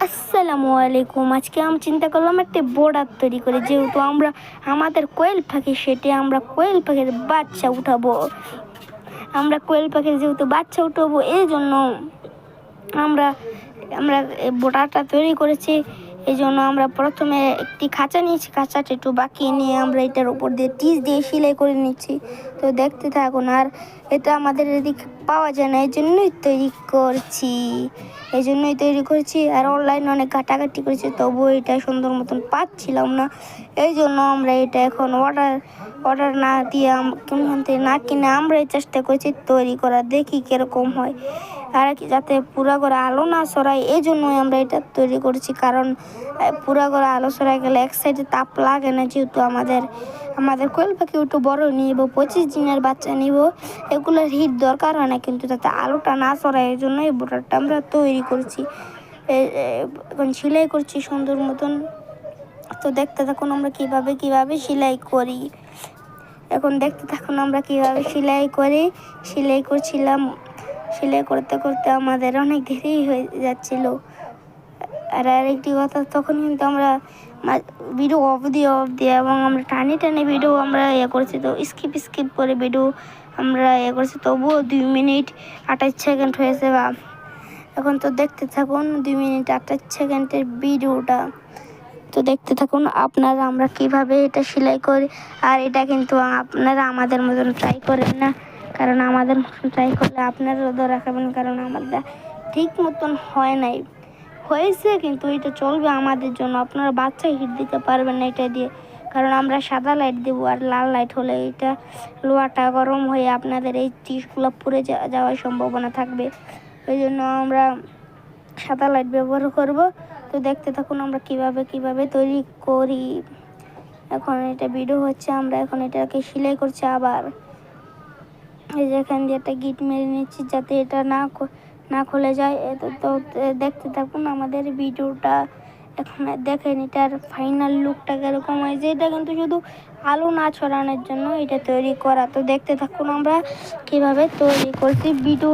আসসালামু আলাইকুম। আজকে আমি চিন্তা করলাম একটা বর্ডার তৈরি করে, যেহেতু আমরা আমাদের কোয়েল পাখি, সেটি আমরা কোয়েল পাখির বাচ্চা উঠাবো। আমরা কোয়েল পাখির যেহেতু বাচ্চা উঠাবো, এই জন্য আমরা আমরা বর্ডারটা তৈরি করেছি। এই জন্য আমরা প্রথমে একটি খাঁচা নিয়েছি, খাঁচাটা একটু বাঁকিয়ে নিয়ে আমরা এটার উপর দিয়ে টিচ দিয়ে সেলাই করে নিচ্ছি। তো দেখতে থাকুন। আর এটা আমাদের এদিকে পাওয়া যায় না, এই জন্যই তৈরি করেছি। আর অনলাইনে অনেক ঘাটাঘাটি করেছি, তবুও এটা সুন্দর মতন পাচ্ছিলাম না। এই জন্য আমরা এটা এখন অর্ডার না দিয়ে না কিনে আমরা এই চেষ্টা করছি তৈরি করা, দেখি কীরকম হয়। আর কি যাতে পুরা করে আলো না ছড়ায়, এই জন্যই আমরা এটা তৈরি করেছি। কারণ পুরা করে আলো ছড়ায় গেলে এক সাইডে তাপ লাগে না, যেহেতু আমাদের কোয়েল পাখি একটু বড় নিব, 25 দিনের বাচ্চা নিব, এগুলোর হিট দরকার হয় না, কিন্তু যাতে আলোটা না ছড়ায় এই জন্য এই বোর্ডারটা আমরা তৈরি করছি। এখন সেলাই করছি সুন্দর মতন। তো দেখতে থাকুন আমরা কিভাবে সেলাই করি। এখন দেখতে থাকুন আমরা কিভাবে সেলাই করছিলাম। সেলাই করতে করতে আমাদের অনেক দেরি হয়ে যাচ্ছিল। আর আরেকটি কথা, তখন কিন্তু আমরা ভিডিও অফ দিয়ে এবং আমরা টানে ভিডিও আমরা করেছি। তো স্কিপ করে ভিডিও আমরা করেছি, তবুও 2 মিনিট 28 সেকেন্ড হয়েছে। বা এখন তো দেখতে থাকুন 2 মিনিট 28 সেকেন্ডের ভিডিওটা। তো দেখতে থাকুন আপনারা আমরা কিভাবে এটা সেলাই করি। আর এটা কিন্তু আপনারা আমাদের মতন ট্রাই করেন না, কারণ আমাদের মতন ট্রাই করলে আপনারাও ধরা খাবেন। কারণ আমাদের ঠিক মতন হয়েছে, কিন্তু এটা চলবে আমাদের জন্য। আপনারা বাচ্চা হিট দিতে পারবেন না এটা দিয়ে, কারণ আমরা সাদা লাইট দেবো। আর লাল লাইট হলে এটা লোহাটা গরম হয়ে আপনাদের এই টিসগুলো পুড়ে যাওয়ার সম্ভাবনা থাকবে। ওই জন্য আমরা সাদা লাইট ব্যবহার করব। তো দেখতে থাকুন আমরা কিভাবে তৈরি করি। এখন এটা ভিডিও হচ্ছে, আমরা এখন এটাকে সেলাই করছি। আবার এই যে এখান দিয়ে একটা গিট মেরে নিচ্ছি, যাতে এটা না খুলে যায়। তো দেখতে থাকুন আমাদের ভিডিওটা। এখন দেখেন এটার ফাইনাল লুকটা কীরকম হয়েছে। এটা কিন্তু শুধু আলো না ছড়ানোর জন্য এটা তৈরি করা। তো দেখতে থাকুন আমরা কিভাবে তৈরি করছি। ভিডিও